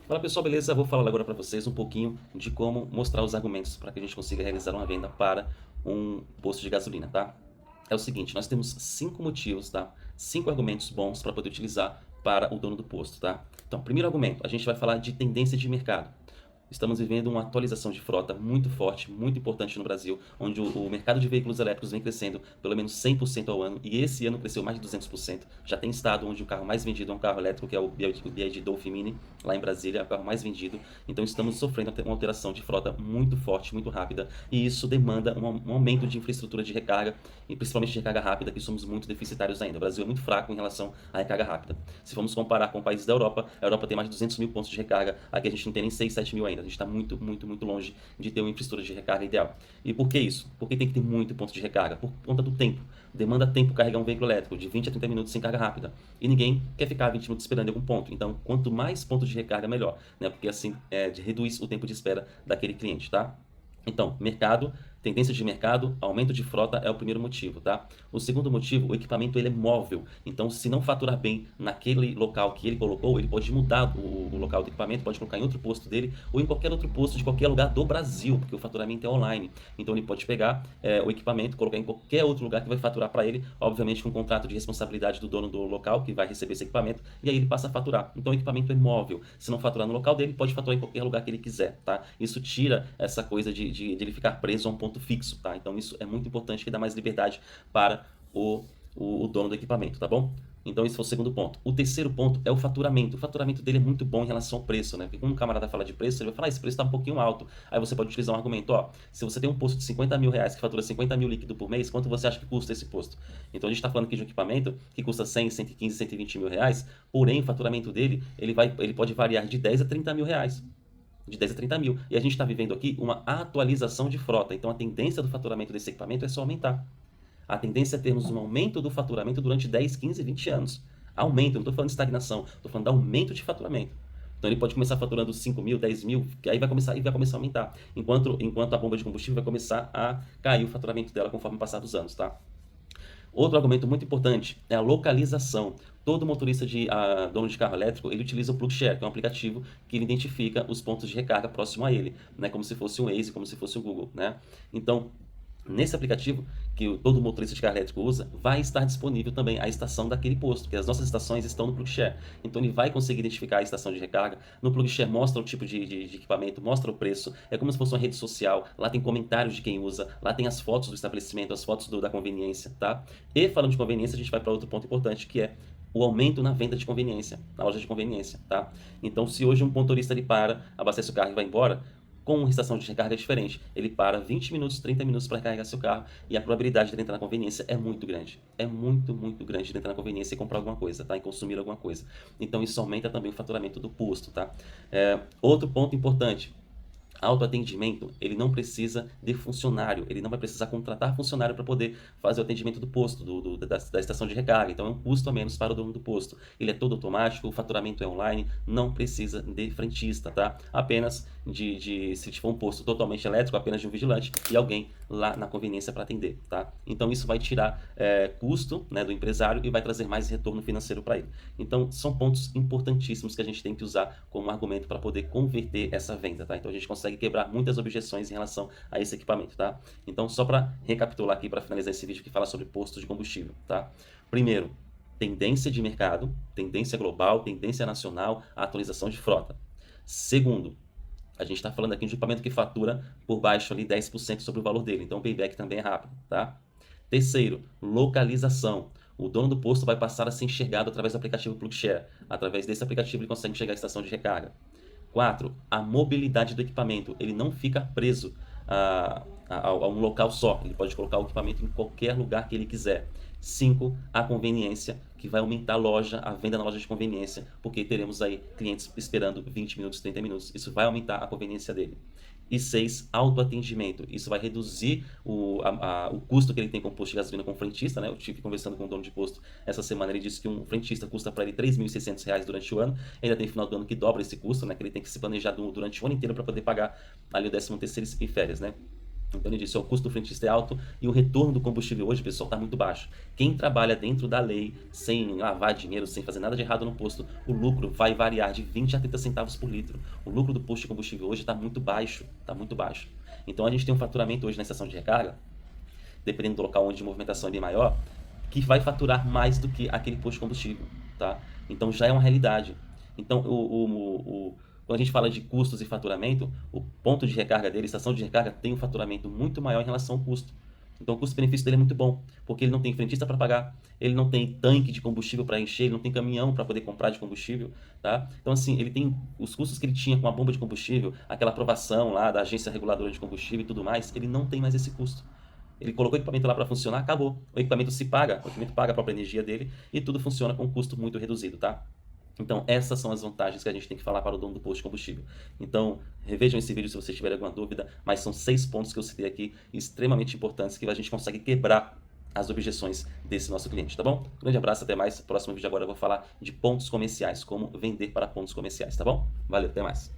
Fala pessoal, beleza? Vou falar agora para vocês um pouquinho de como mostrar os argumentos para que a gente consiga realizar uma venda para um posto de gasolina, tá? É o seguinte, nós temos 5 motivos, tá? 5 argumentos bons para poder utilizar para o dono do posto, tá? Então, primeiro argumento, a gente vai falar de tendência de mercado. Estamos vivendo uma atualização de frota muito forte, muito importante no Brasil, onde o mercado de veículos elétricos vem crescendo pelo menos 100% ao ano, e esse ano cresceu mais de 200%. Já tem estado onde o carro mais vendido é um carro elétrico, que é o BYD Dolphin Mini, lá em Brasília, é o carro mais vendido. Então estamos sofrendo uma alteração de frota muito forte, muito rápida, e isso demanda um aumento de infraestrutura de recarga, e principalmente de recarga rápida, que somos muito deficitários ainda. O Brasil é muito fraco em relação à recarga rápida. Se formos comparar com países da Europa, a Europa tem mais de 200 mil pontos de recarga, aqui a gente não tem nem 6, 7 mil ainda. A gente está muito, muito, muito longe de ter uma infraestrutura de recarga ideal. E por que isso? Porque tem que ter muito ponto de recarga? Por conta do tempo. Demanda tempo carregar um veículo elétrico de 20 a 30 minutos sem carga rápida. E ninguém quer ficar 20 minutos esperando em algum ponto. Então, quanto mais pontos de recarga, melhor, né? Porque assim reduz o tempo de espera daquele cliente, tá? Então, mercado, tendência de mercado, aumento de frota é o primeiro motivo, tá? O segundo motivo, o equipamento ele é móvel. Então, se não faturar bem naquele local que ele colocou, ele pode mudar o local do equipamento, pode colocar em outro posto dele ou em qualquer outro posto de qualquer lugar do Brasil, porque o faturamento é online. Então, ele pode pegar o equipamento, colocar em qualquer outro lugar que vai faturar para ele, obviamente com um contrato de responsabilidade do dono do local que vai receber esse equipamento, e aí ele passa a faturar. Então, o equipamento é móvel. Se não faturar no local dele, pode faturar em qualquer lugar que ele quiser, tá? Isso tira essa coisa de ele ficar preso a um ponto fixo, tá? Então isso é muito importante, que dá mais liberdade para o dono do equipamento, tá bom? Então esse foi o segundo ponto. O terceiro ponto é o faturamento. O faturamento dele é muito bom em relação ao preço, né? Porque quando um camarada fala de preço, ele vai falar, esse preço está um pouquinho alto. Aí você pode utilizar um argumento, ó, se você tem um posto de 50 mil reais que fatura 50 mil líquido por mês, quanto você acha que custa esse posto? Então a gente está falando aqui de um equipamento que custa 100, 115, 120 mil reais, porém o faturamento dele, ele pode variar de 10 a 30 mil reais, de 10 a 30 mil. E a gente está vivendo aqui uma atualização de frota. Então a tendência do faturamento desse equipamento é só aumentar. A tendência é termos um aumento do faturamento durante 10, 15, 20 anos. Aumento, não estou falando de estagnação, estou falando de aumento de faturamento. Então ele pode começar faturando 5 mil, 10 mil, que aí vai começar a aumentar. Enquanto a bomba de combustível vai começar a cair o faturamento dela conforme passar dos anos, tá? Outro argumento muito importante é a localização. Todo motorista dono de carro elétrico, ele utiliza o PlugShare, que é um aplicativo que ele identifica os pontos de recarga próximo a ele, né? Como se fosse um Waze, como se fosse o Google, né? Então, nesse aplicativo, que todo motorista de carro elétrico usa, vai estar disponível também a estação daquele posto, porque as nossas estações estão no PlugShare. Então ele vai conseguir identificar a estação de recarga. No PlugShare mostra o tipo de equipamento, mostra o preço. É como se fosse uma rede social. Lá tem comentários de quem usa, lá tem as fotos do estabelecimento, as fotos da conveniência, tá? E falando de conveniência, a gente vai para outro ponto importante, que é o aumento na venda de conveniência, na loja de conveniência, tá? Então, se hoje um motorista ele para, abastece o carro e vai embora, com uma estação de recarga é diferente. Ele para 20 minutos, 30 minutos para recarregar seu carro e a probabilidade de ele entrar na conveniência é muito grande. É muito, muito grande de ele entrar na conveniência e comprar alguma coisa, tá? E consumir alguma coisa. Então isso aumenta também o faturamento do posto, tá? Outro ponto importante. Autoatendimento, ele não precisa de funcionário, ele não vai precisar contratar funcionário para poder fazer o atendimento do posto, da estação de recarga. Então é um custo a menos para o dono do posto. Ele é todo automático, o faturamento é online, não precisa de frentista, tá? Apenas se for um posto totalmente elétrico, apenas de um vigilante e alguém lá na conveniência para atender, tá? Então isso vai tirar custo, né, do empresário e vai trazer mais retorno financeiro para ele. Então são pontos importantíssimos que a gente tem que usar como argumento para poder converter essa venda, tá? Então a gente consegue quebrar muitas objeções em relação a esse equipamento, tá? Então só para recapitular aqui, para finalizar esse vídeo que fala sobre postos de combustível, tá? Primeiro, tendência de mercado, tendência global, tendência nacional, atualização de frota. Segundo, a gente está falando aqui de um equipamento que fatura por baixo ali 10% sobre o valor dele, então o payback também é rápido, tá? Terceiro, localização. O dono do posto vai passar a ser enxergado através do aplicativo PlugShare. Através desse aplicativo ele consegue enxergar a estação de recarga. 4. A mobilidade do equipamento. Ele não fica preso a um local só. Ele pode colocar o equipamento em qualquer lugar que ele quiser. 5. A conveniência, que vai aumentar a venda na loja de conveniência, porque teremos aí clientes esperando 20 minutos, 30 minutos. Isso vai aumentar a conveniência dele. E 6, autoatendimento. Isso vai reduzir o custo que ele tem com o posto de gasolina com o frentista, né? Eu estive conversando com o dono de posto essa semana, ele disse que um frentista custa para ele R$ 3.600 durante o ano. Ainda tem final do ano que dobra esse custo, né? Que ele tem que se planejar durante o ano inteiro para poder pagar ali o 13º e férias, né? Então ele disse, o custo do frentista é alto e o retorno do combustível hoje, pessoal, está muito baixo. Quem trabalha dentro da lei, sem lavar dinheiro, sem fazer nada de errado no posto, o lucro vai variar de 20 a 30 centavos por litro. O lucro do posto de combustível hoje está muito baixo, está muito baixo. Então a gente tem um faturamento hoje na estação de recarga, dependendo do local onde a movimentação é bem maior, que vai faturar mais do que aquele posto de combustível, tá? Então já é uma realidade. Então quando a gente fala de custos e faturamento, o ponto de recarga dele, a estação de recarga, tem um faturamento muito maior em relação ao custo. Então o custo-benefício dele é muito bom, porque ele não tem frentista para pagar, ele não tem tanque de combustível para encher, ele não tem caminhão para poder comprar de combustível, tá? Então assim, ele tem os custos que ele tinha com a bomba de combustível, aquela aprovação lá da agência reguladora de combustível e tudo mais, ele não tem mais esse custo. Ele colocou o equipamento lá para funcionar, acabou. O equipamento se paga, o equipamento paga a própria energia dele e tudo funciona com um custo muito reduzido, tá? Então, essas são as vantagens que a gente tem que falar para o dono do posto de combustível. Então, revejam esse vídeo se vocês tiverem alguma dúvida, mas são 6 pontos que eu citei aqui, extremamente importantes, que a gente consegue quebrar as objeções desse nosso cliente, tá bom? Grande abraço, até mais. Próximo vídeo agora eu vou falar de pontos comerciais, como vender para pontos comerciais, tá bom? Valeu, até mais.